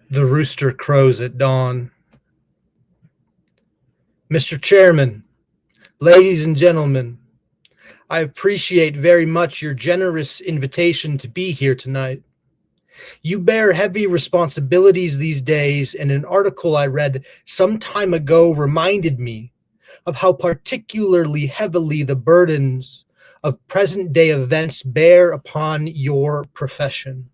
The rooster crows at dawn. Mr. Chairman, ladies and gentlemen, I appreciate very much your generous invitation to be here tonight. You bear heavy responsibilities these days, and an article I read some time ago reminded me of how particularly heavily the burdens of present day events bear upon your profession.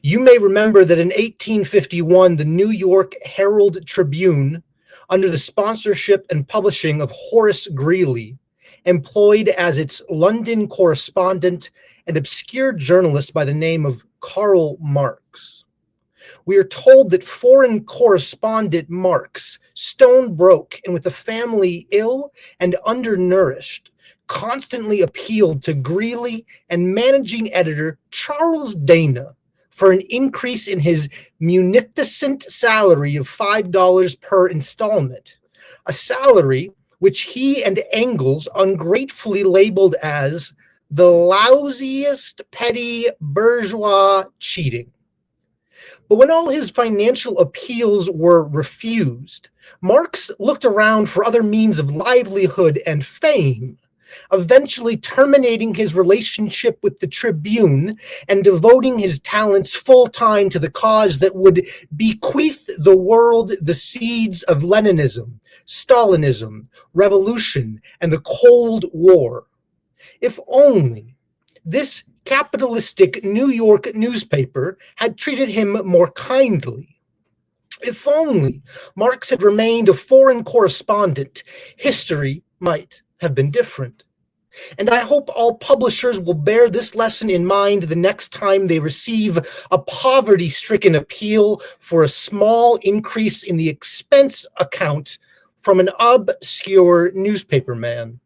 You may remember that in 1851, the New York Herald Tribune, under the sponsorship and publishing of Horace Greeley, employed as its London correspondent an obscure journalist by the name of Karl Marx. We are told that foreign correspondent Marx, stone broke and with a family ill and undernourished, constantly appealed to Greeley and managing editor Charles Dana for an increase in his munificent salary of $5 per installment, a salary which he and Engels ungratefully labeled as the lousiest petty bourgeois cheating. But when all his financial appeals were refused, Marx looked around for other means of livelihood and fame, eventually terminating his relationship with the Tribune and devoting his talents full-time to the cause that would bequeath the world the seeds of Leninism, Stalinism, revolution, and the Cold War. If only this capitalistic New York newspaper had treated him more kindly. If only Marx had remained a foreign correspondent, history might have been different. And I hope all publishers will bear this lesson in mind the next time they receive a poverty-stricken appeal for a small increase in the expense account from an obscure newspaperman.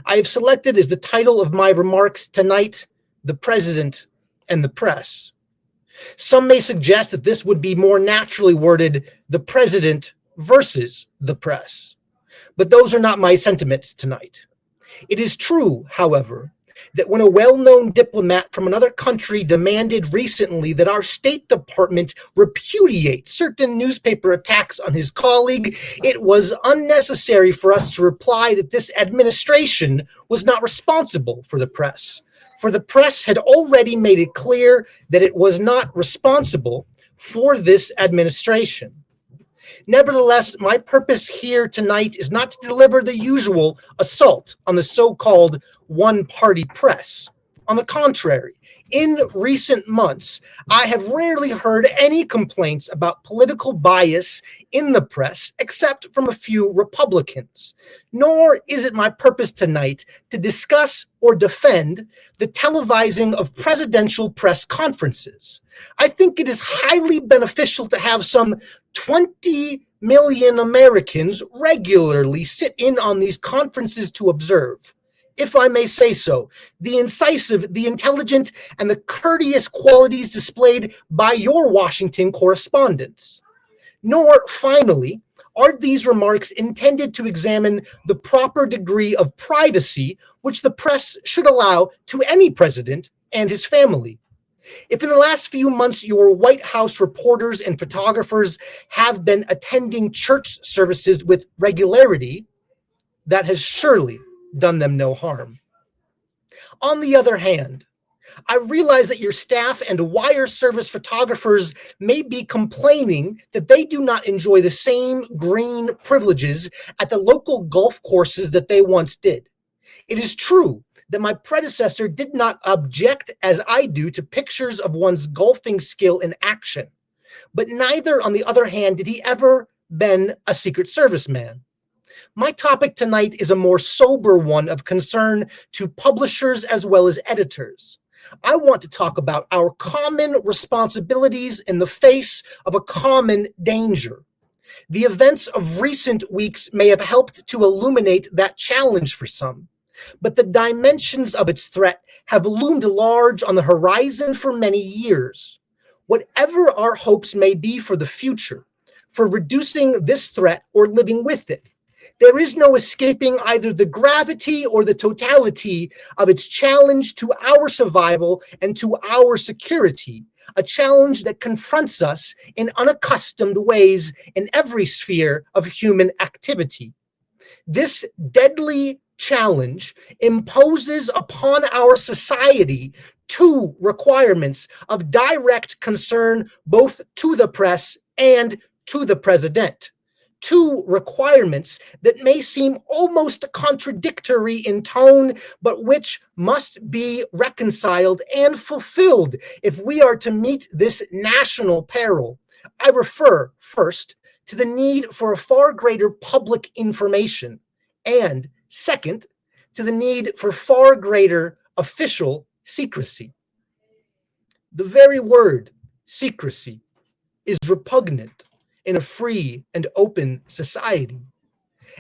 I have selected as the title of my remarks tonight, "The President and the Press." Some may suggest that this would be more naturally worded, "The President versus the Press." But those are not my sentiments tonight. It is true, however, that when a well-known diplomat from another country demanded recently that our State Department repudiate certain newspaper attacks on his colleague, it was unnecessary for us to reply that this administration was not responsible for the press, for the press had already made it clear that it was not responsible for this administration. Nevertheless, my purpose here tonight is not to deliver the usual assault on the so-called one-party press. On the contrary, in recent months, I have rarely heard any complaints about political bias in the press, except from a few Republicans. Nor is it my purpose tonight to discuss or defend the televising of presidential press conferences. I think it is highly beneficial to have some 20 million Americans regularly sit in on these conferences to observe. If I may say so, the incisive, the intelligent, and the courteous qualities displayed by your Washington correspondents. Nor, finally, are these remarks intended to examine the proper degree of privacy which the press should allow to any president and his family. If in the last few months your White House reporters and photographers have been attending church services with regularity, that has surely done them no harm. On the other hand, I realize that your staff and wire service photographers may be complaining that they do not enjoy the same green privileges at the local golf courses that they once did. It is true that my predecessor did not object as I do to pictures of one's golfing skill in action, but neither, on the other hand, did he ever been a Secret Service man. My topic tonight is a more sober one of concern to publishers as well as editors. I want to talk about our common responsibilities in the face of a common danger. The events of recent weeks may have helped to illuminate that challenge for some, but the dimensions of its threat have loomed large on the horizon for many years. Whatever our hopes may be for the future, for reducing this threat or living with it, there is no escaping either the gravity or the totality of its challenge to our survival and to our security, a challenge that confronts us in unaccustomed ways in every sphere of human activity. This deadly challenge imposes upon our society two requirements of direct concern both to the press and to the president. Two requirements that may seem almost contradictory in tone, but which must be reconciled and fulfilled if we are to meet this national peril. I refer, first, to the need for a far greater public information, and second, to the need for far greater official secrecy. The very word secrecy is repugnant in a free and open society,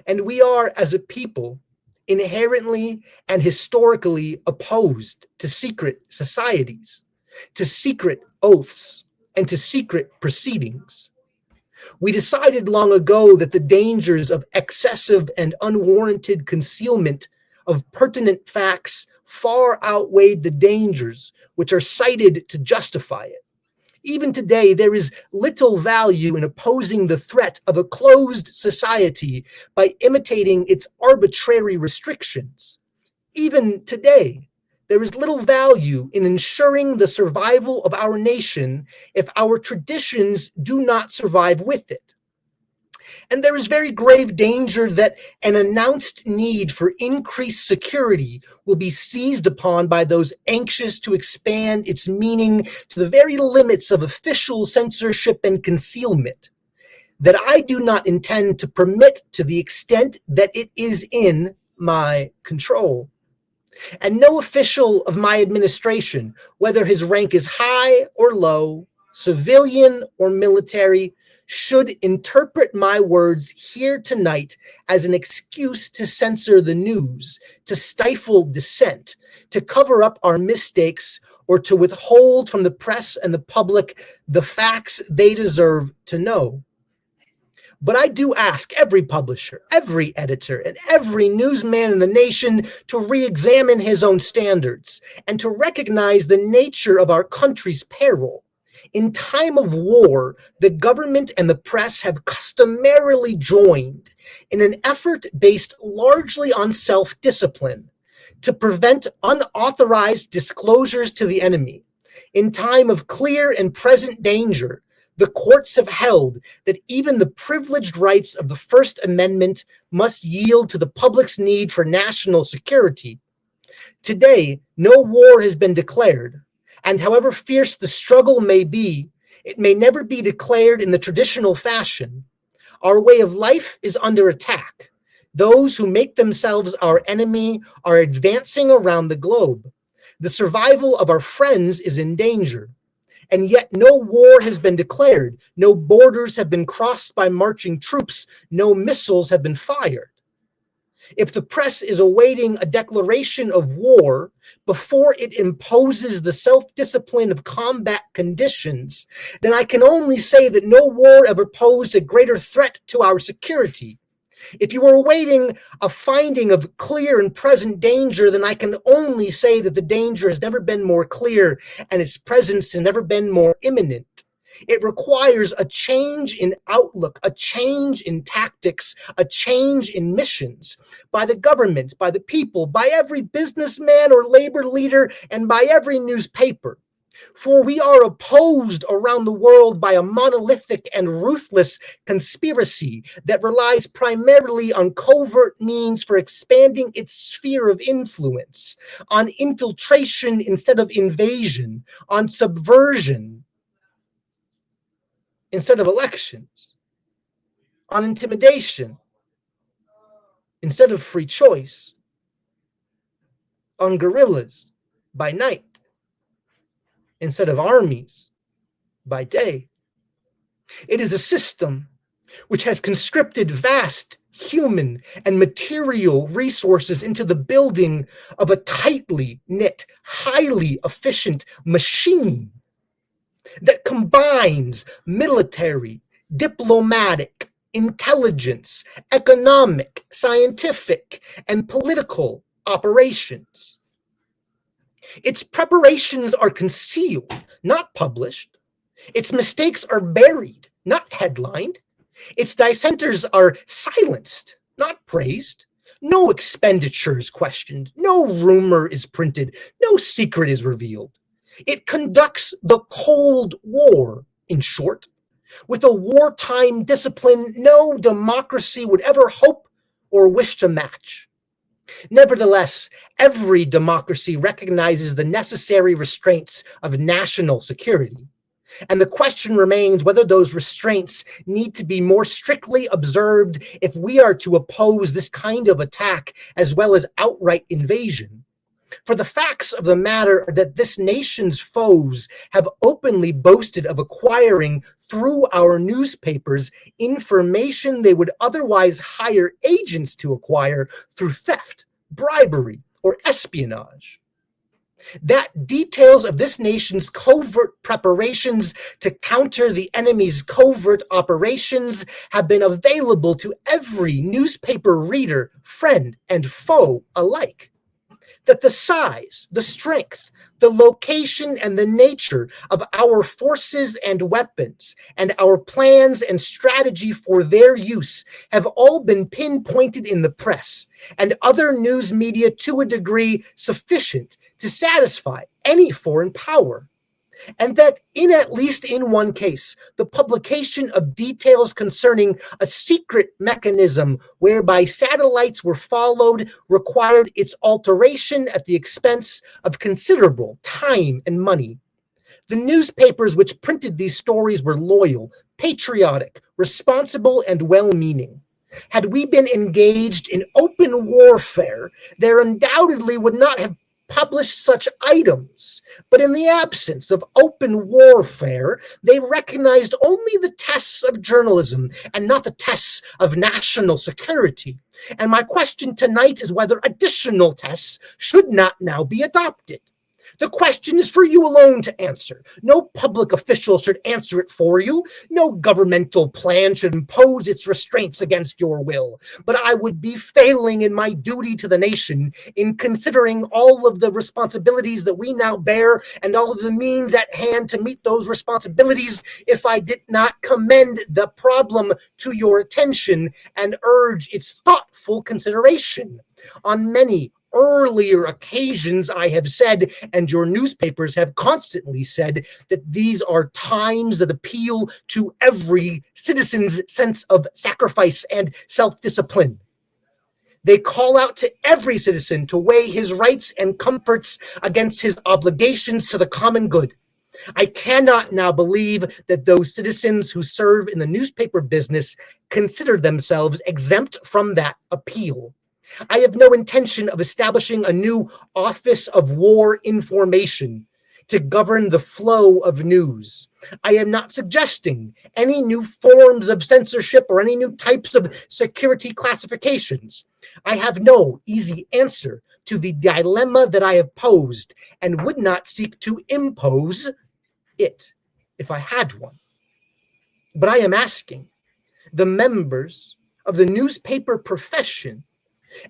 and we are, as a people, inherently and historically opposed to secret societies, to secret oaths, and to secret proceedings. We decided long ago that the dangers of excessive and unwarranted concealment of pertinent facts far outweighed the dangers which are cited to justify it. Even today, there is little value in opposing the threat of a closed society by imitating its arbitrary restrictions. Even today, there is little value in ensuring the survival of our nation if our traditions do not survive with it. And there is very grave danger that an announced need for increased security will be seized upon by those anxious to expand its meaning to the very limits of official censorship and concealment, that I do not intend to permit to the extent that it is in my control. And no official of my administration, whether his rank is high or low, civilian or military, should interpret my words here tonight as an excuse to censor the news, to stifle dissent, to cover up our mistakes, or to withhold from the press and the public the facts they deserve to know. But I do ask every publisher, every editor, and every newsman in the nation to re-examine his own standards and to recognize the nature of our country's peril. In time of war, the government and the press have customarily joined in an effort based largely on self-discipline to prevent unauthorized disclosures to the enemy. In time of clear and present danger, the courts have held that even the privileged rights of the First Amendment must yield to the public's need for national security. Today, no war has been declared, and however fierce the struggle may be, it may never be declared in the traditional fashion. Our way of life is under attack. Those who make themselves our enemy are advancing around the globe. The survival of our friends is in danger. And yet no war has been declared, no borders have been crossed by marching troops, no missiles have been fired. If the press is awaiting a declaration of war before it imposes the self-discipline of combat conditions, then I can only say that no war ever posed a greater threat to our security. If you are awaiting a finding of clear and present danger, then I can only say that the danger has never been more clear and its presence has never been more imminent. It requires a change in outlook, a change in tactics, a change in missions by the government, by the people, by every businessman or labor leader, and by every newspaper. For we are opposed around the world by a monolithic and ruthless conspiracy that relies primarily on covert means for expanding its sphere of influence, on infiltration instead of invasion, on subversion instead of elections, on intimidation instead of free choice, on guerrillas by night instead of armies by day. It is a system which has conscripted vast human and material resources into the building of a tightly knit, highly efficient machine that combines military, diplomatic, intelligence, economic, scientific, and political operations. Its preparations are concealed, not published. Its mistakes are buried, not headlined. Its dissenters are silenced, not praised. No expenditure is questioned. No rumor is printed. No secret is revealed. It conducts the Cold War, in short, with a wartime discipline no democracy would ever hope or wish to match. Nevertheless, every democracy recognizes the necessary restraints of national security. And the question remains whether those restraints need to be more strictly observed if we are to oppose this kind of attack as well as outright invasion. For the facts of the matter are that this nation's foes have openly boasted of acquiring through our newspapers information they would otherwise hire agents to acquire through theft, bribery, or espionage. That details of this nation's covert preparations to counter the enemy's covert operations have been available to every newspaper reader, friend, and foe alike. That the size, the strength, the location, and the nature of our forces and weapons, and our plans and strategy for their use have all been pinpointed in the press and other news media to a degree sufficient to satisfy any foreign power. And that at least in one case, the publication of details concerning a secret mechanism whereby satellites were followed required its alteration at the expense of considerable time and money. The newspapers which printed these stories were loyal, patriotic, responsible, and well-meaning. Had we been engaged in open warfare, there undoubtedly would not have published such items, but in the absence of open warfare, they recognized only the tests of journalism and not the tests of national security. And my question tonight is whether additional tests should not now be adopted. The question is for you alone to answer. No public official should answer it for you. No governmental plan should impose its restraints against your will. But I would be failing in my duty to the nation in considering all of the responsibilities that we now bear and all of the means at hand to meet those responsibilities if I did not commend the problem to your attention and urge its thoughtful consideration. On many earlier occasions, I have said, and your newspapers have constantly said, that these are times that appeal to every citizen's sense of sacrifice and self-discipline. They call out to every citizen to weigh his rights and comforts against his obligations to the common good. I cannot now believe that those citizens who serve in the newspaper business consider themselves exempt from that appeal. I have no intention of establishing a new Office of War Information to govern the flow of news. I am not suggesting any new forms of censorship or any new types of security classifications. I have no easy answer to the dilemma that I have posed and would not seek to impose it if I had one. But I am asking the members of the newspaper profession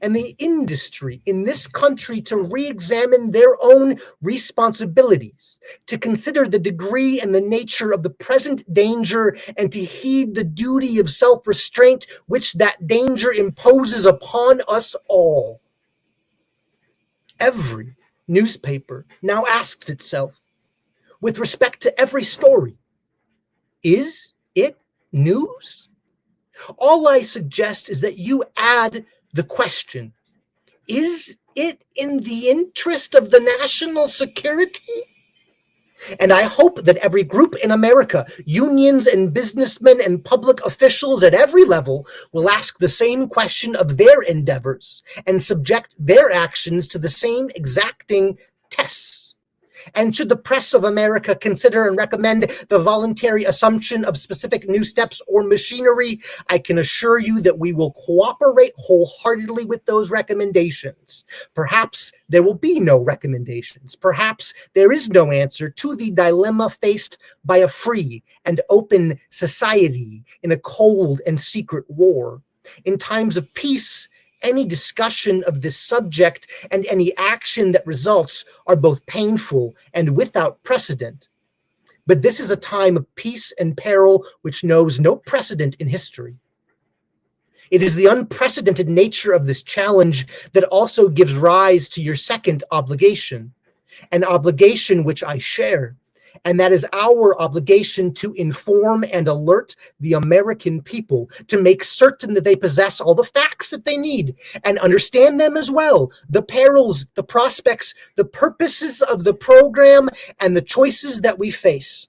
and the industry in this country to re-examine their own responsibilities, to consider the degree and the nature of the present danger, and to heed the duty of self-restraint which that danger imposes upon us all. Every newspaper now asks itself, with respect to every story, is it news? All I suggest is that you add the question, is it in the interest of the national security? And I hope that every group in America, unions and businessmen and public officials at every level, will ask the same question of their endeavors and subject their actions to the same exacting tests. And should the press of America consider and recommend the voluntary assumption of specific new steps or machinery, I can assure you that we will cooperate wholeheartedly with those recommendations. Perhaps there will be no recommendations. Perhaps there is no answer to the dilemma faced by a free and open society in a cold and secret war. In times of peace any discussion of this subject and any action that results are both painful and without precedent. But this is a time of peace and peril which knows no precedent in history. It is the unprecedented nature of this challenge that also gives rise to your second obligation, an obligation which I share, and that is our obligation to inform and alert the American people, to make certain that they possess all the facts that they need and understand them as well, the perils, the prospects, the purposes of the program, and the choices that we face.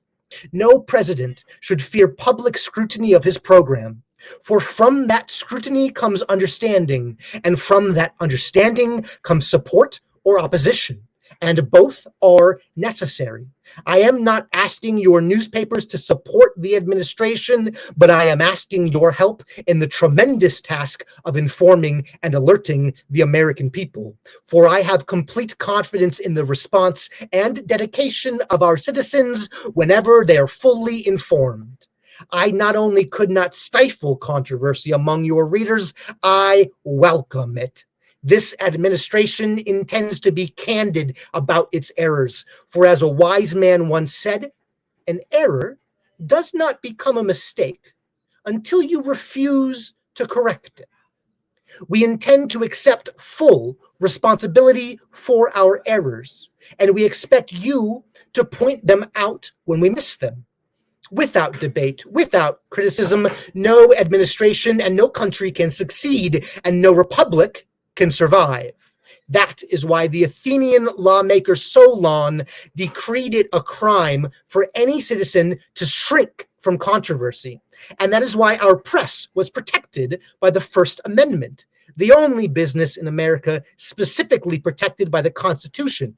No president should fear public scrutiny of his program, for from that scrutiny comes understanding, and from that understanding comes support or opposition, and both are necessary. I am not asking your newspapers to support the administration, but I am asking your help in the tremendous task of informing and alerting the American people. For I have complete confidence in the response and dedication of our citizens whenever they are fully informed. I not only could not stifle controversy among your readers, I welcome it. This administration intends to be candid about its errors, for as a wise man once said, an error does not become a mistake until you refuse to correct it. We intend to accept full responsibility for our errors, and we expect you to point them out when we miss them. Without debate, without criticism, no administration and no country can succeed, and no republic can survive. That is why the Athenian lawmaker Solon decreed it a crime for any citizen to shrink from controversy. And that is why our press was protected by the First Amendment, the only business in America specifically protected by the Constitution.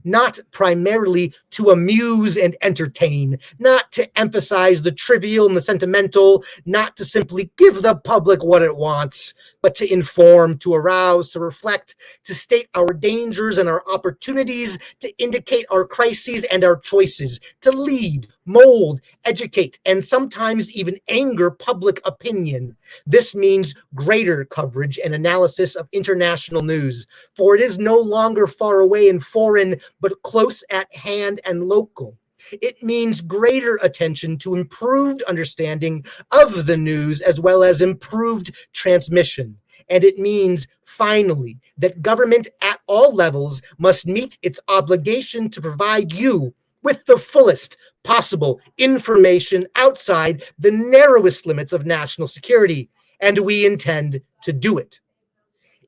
Not primarily to amuse and entertain, not to emphasize the trivial and the sentimental, not to simply give the public what it wants, but to inform, to arouse, to reflect, to state our dangers and our opportunities, to indicate our crises and our choices, to lead, mold, educate, and sometimes even anger public opinion. This means greater coverage and analysis of international news, for it is no longer far away and foreign, but close at hand and local. It means greater attention to improved understanding of the news as well as improved transmission. And it means, finally, that government at all levels must meet its obligation to provide you with the fullest possible information outside the narrowest limits of national security, and we intend to do it.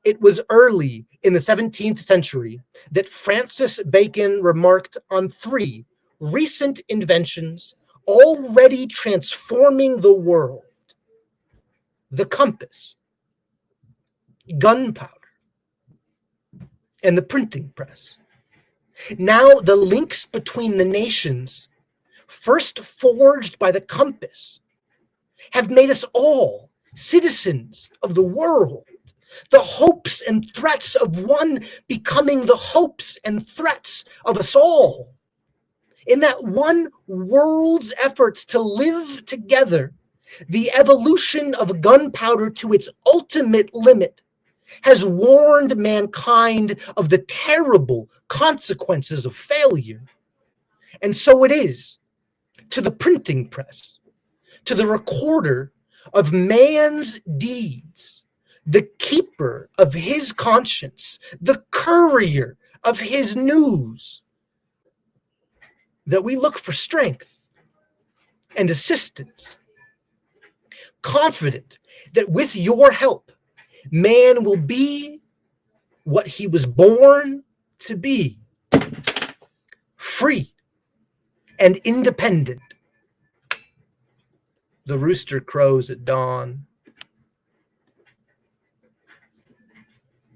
It was early in the 17th century that Francis Bacon remarked on three recent inventions already transforming the world: the compass, gunpowder, and the printing press. Now the links between the nations, first forged by the compass, have made us all citizens of the world. The hopes and threats of one becoming the hopes and threats of us all. In that one world's efforts to live together, the evolution of gunpowder to its ultimate limit has warned mankind of the terrible consequences of failure. And so it is to the printing press, to the recorder of man's deeds, the keeper of his conscience, the courier of his news, that we look for strength and assistance, confident that with your help, man will be what he was born to be: free and independent. The rooster crows at dawn.